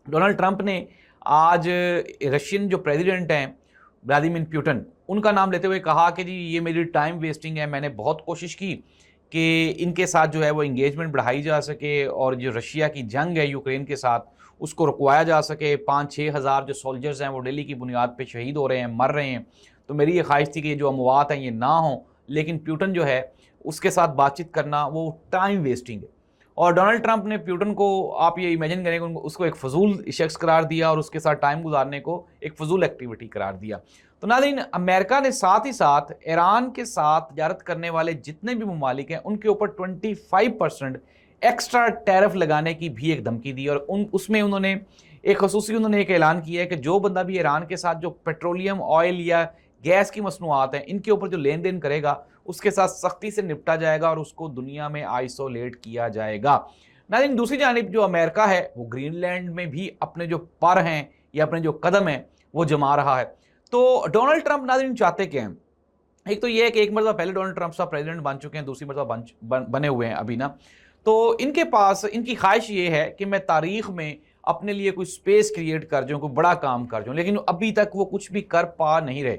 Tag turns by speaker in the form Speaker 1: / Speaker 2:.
Speaker 1: Donald Trump نے آج Russian جو پریزیڈنٹ ہیں ولادیمیر پیوٹن، ان کا نام لیتے ہوئے کہا کہ جی یہ میری ٹائم ویسٹنگ ہے، میں نے بہت کوشش کی کہ ان کے ساتھ جو ہے وہ انگیجمنٹ بڑھائی جا سکے اور جو رشیا کی جنگ ہے یوکرین کے ساتھ اس کو رکوایا جا سکے۔ 5-6 ہزار جو سولجرز ہیں وہ ڈیلی کی بنیاد پہ شہید ہو رہے ہیں، مر رہے ہیں، تو میری یہ خواہش تھی کہ یہ جو اموات ہیں یہ نہ ہوں، لیکن پیوٹن جو ہے اس کے ساتھ بات چیت کرنا وہ ٹائم ویسٹنگ ہے۔ اور ڈونلڈ ٹرمپ نے پیوٹن کو، آپ یہ امیجن کریں کہ اس کو ایک فضول شخص قرار دیا اور اس کے ساتھ ٹائم گزارنے کو ایک فضول ایکٹیویٹی قرار دیا۔ تو ناظرین، امریکہ نے ساتھ ہی ساتھ ایران کے ساتھ تجارت کرنے والے جتنے بھی ممالک ہیں ان کے اوپر 25% ایکسٹرا ٹیرف لگانے کی بھی ایک دھمکی دی، اور اس میں انہوں نے ایک خصوصی ایک اعلان کیا ہے کہ جو بندہ بھی ایران کے ساتھ جو پیٹرولیم آئل یا گیس کی مصنوعات ہیں ان کے اوپر جو لین دین کرے گا اس کے ساتھ سختی سے نپٹا جائے گا اور اس کو دنیا میں آئسولیٹ کیا جائے گا۔ ناظرین، دوسری جانب جو امریکہ ہے وہ گرین لینڈ میں بھی اپنے جو پر ہیں یا اپنے جو قدم ہیں وہ جما رہا ہے۔ تو ڈونلڈ ٹرمپ ناظرین چاہتے کیا ہیں؟ ایک تو یہ ہے کہ ایک مرتبہ پہلے ڈونلڈ ٹرمپ صاحب پریزیڈنٹ بن چکے ہیں، دوسری مرتبہ بنے ہوئے ہیں ابھی نا، تو ان کے پاس ان کی خواہش یہ ہے کہ میں تاریخ میں اپنے لیے کوئی سپیس کریٹ کر جاؤں، کوئی بڑا کام کر جاؤں، لیکن ابھی تک وہ کچھ بھی کر پا نہیں رہے۔